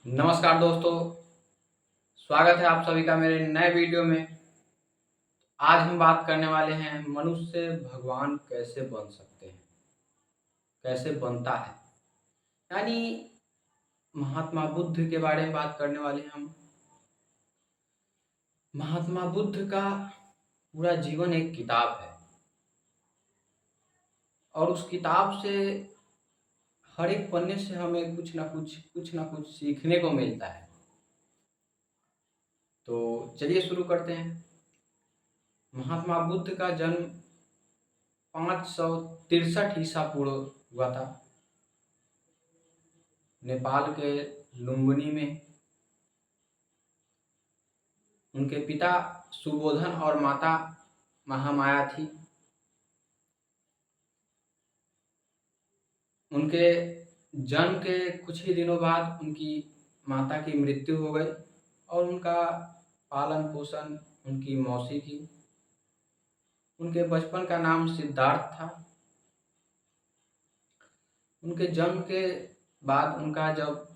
नमस्कार दोस्तों, स्वागत है आप सभी का मेरे नए वीडियो में। आज हम बात करने वाले हैं मनुष्य भगवान कैसे बन सकते हैं, कैसे बनता है। यानी महात्मा बुद्ध के बारे में बात करने वाले हैं हम। महात्मा बुद्ध का पूरा जीवन एक किताब है और उस किताब से हर एक पन्ने से हमें कुछ ना कुछ सीखने को मिलता है। तो चलिए शुरू करते हैं। महात्मा बुद्ध का जन्म 563 ईसा पूर्व हुआ था, नेपाल के लुम्बिनी में। उनके पिता सुबोधन और माता महामाया थी। उनके जन्म के कुछ ही दिनों बाद उनकी माता की मृत्यु हो गई और उनका पालन पोषण उनकी मौसी की। उनके बचपन का नाम सिद्धार्थ था। उनके जन्म के बाद उनका जब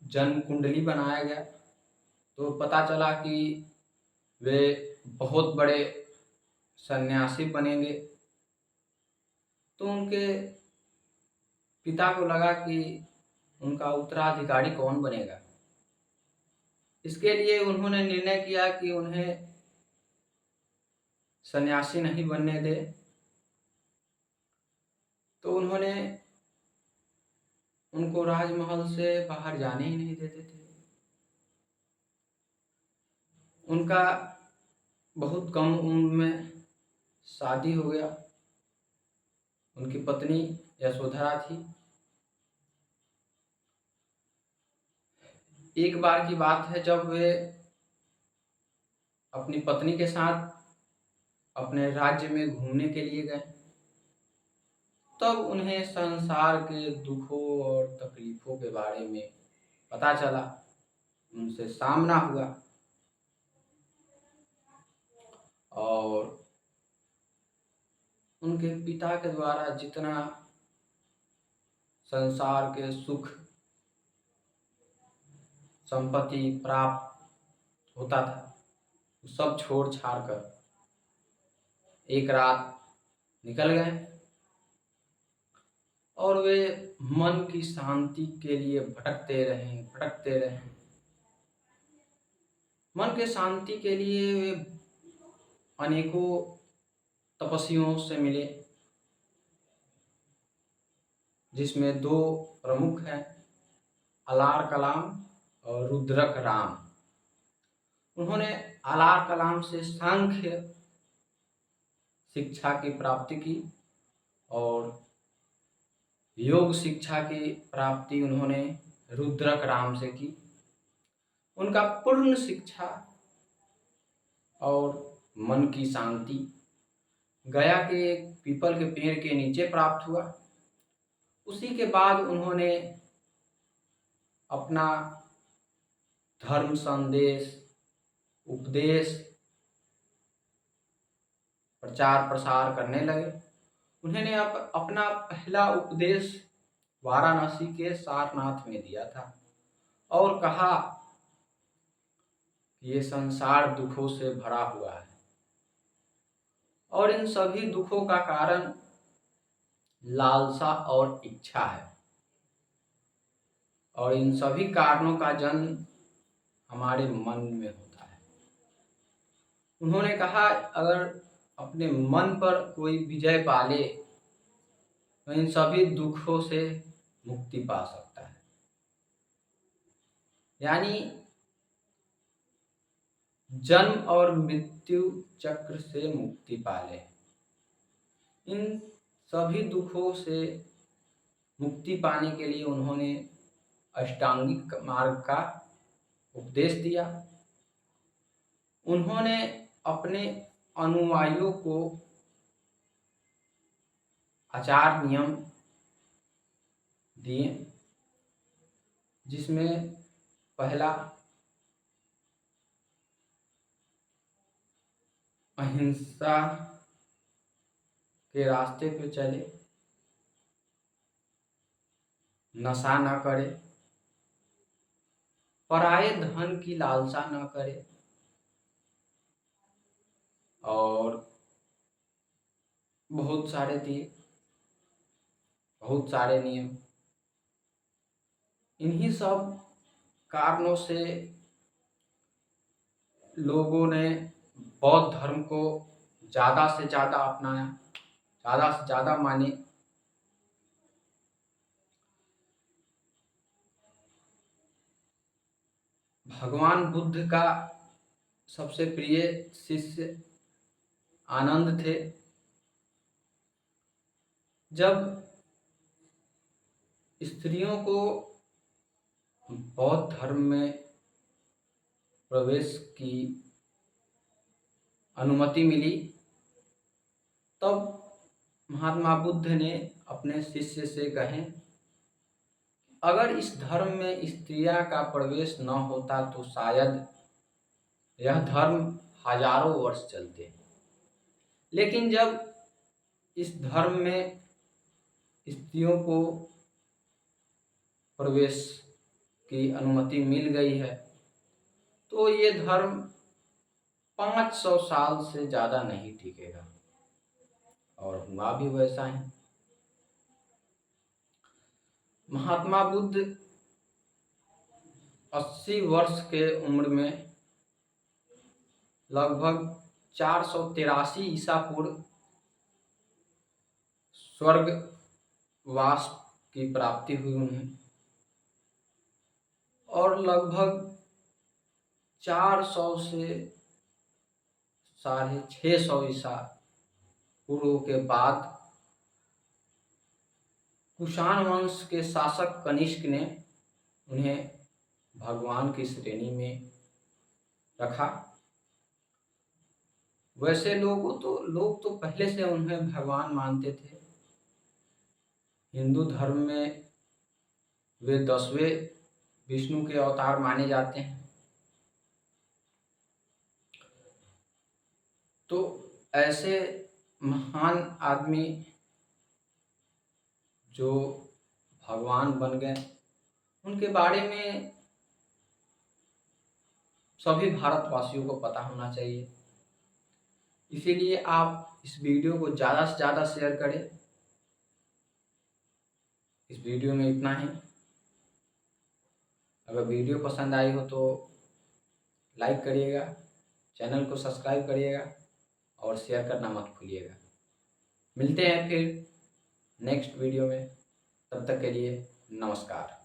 जन्म कुंडली बनाया गया तो पता चला कि वे बहुत बड़े सन्यासी बनेंगे। तो उनके पिता को लगा कि उनका उत्तराधिकारी कौन बनेगा। इसके लिए उन्होंने निर्णय किया कि उन्हें सन्यासी नहीं बनने दे। तो उन्होंने उनको राजमहल से बाहर जाने ही नहीं देते थे। उनका बहुत कम उम्र में शादी हो गया। उनकी पत्नी यशोधरा थी। एक बार की बात है जब वे अपनी पत्नी के साथ अपने राज्य में घूमने के लिए गए, तब उन्हें संसार के दुखों और तकलीफों के बारे में पता चला, उनसे सामना हुआ। और उनके पिता के द्वारा जितना संसार के सुख संपत्ति प्राप्त होता था, सब छोड़ छाड़ कर एक रात निकल गए और वे मन की शांति के लिए भटकते रहे। मन के शांति के लिए वे अनेकों तपस्वियों से मिले, जिसमें दो प्रमुख हैं, अलार कलाम और रुद्रक राम। उन्होंने अलार कलाम से सांख्य शिक्षा की प्राप्ति की और योग शिक्षा की प्राप्ति उन्होंने रुद्रक राम से की। उनका पूर्ण शिक्षा और मन की शांति गया के एक पीपल के पेड़ के नीचे प्राप्त हुआ। उसी के बाद उन्होंने अपना धर्म संदेश उपदेश प्रचार प्रसार करने लगे। उन्होंने अपना पहला उपदेश वाराणसी के सारनाथ में दिया था और कहा कि ये संसार दुखों से भरा हुआ है और इन सभी दुखों का कारण लालसा और इच्छा है और इन सभी कारणों का जन्म हमारे मन में होता है। उन्होंने कहा अगर अपने मन पर कोई विजय पा ले तो इन सभी दुखों से मुक्ति पा सकता है। यानी जन्म और मृत्यु चक्र से मुक्ति पा ले। इन सभी दुखों से मुक्ति पाने के लिए उन्होंने अष्टांगिक मार्ग का उपदेश दिया। उन्होंने अपने अनुयायियों को आचार नियम दिए, जिसमें पहला अहिंसा के रास्ते पे चले, नशा न करे, पराये धन की लालसा न करे और बहुत सारे दिए, बहुत सारे नियम। इन्हीं सब कारणों से लोगों ने बौद्ध धर्म को ज़्यादा से ज़्यादा अपनाया, ज़्यादा से ज़्यादा माने। भगवान बुद्ध का सबसे प्रिय शिष्य आनंद थे। जब स्त्रियों को बौद्ध धर्म में प्रवेश की अनुमति मिली, तब महात्मा बुद्ध ने अपने शिष्य से कहे, अगर इस धर्म में स्त्रियां का प्रवेश न होता तो शायद यह धर्म हजारों वर्ष चलते। लेकिन जब इस धर्म में स्त्रियों को प्रवेश की अनुमति मिल गई है, तो ये धर्म 500 साल से ज़्यादा नहीं टिकेगा, और हुआ भी वैसा ही। महात्मा बुद्ध 80 वर्ष के उम्र में लगभग 483 ईसा पूर्व स्वर्गवास की प्राप्ति हुई उन्हें, और लगभग 400 से 650 ईसा पूर्व के बाद कुषाण वंश के शासक कनिष्क ने उन्हें भगवान की श्रेणी में रखा। वैसे लोग तो पहले से उन्हें भगवान मानते थे। हिंदू धर्म में वे 10वें विष्णु के अवतार माने जाते हैं। तो ऐसे महान आदमी जो भगवान बन गए, उनके बारे में सभी भारतवासियों को पता होना चाहिए। इसीलिए आप इस वीडियो को ज़्यादा से ज़्यादा शेयर करें। इस वीडियो में इतना ही। अगर वीडियो पसंद आई हो तो लाइक करिएगा, चैनल को सब्सक्राइब करिएगा और शेयर करना मत भूलिएगा। मिलते हैं फिर नेक्स्ट वीडियो में, तब तक के लिए नमस्कार।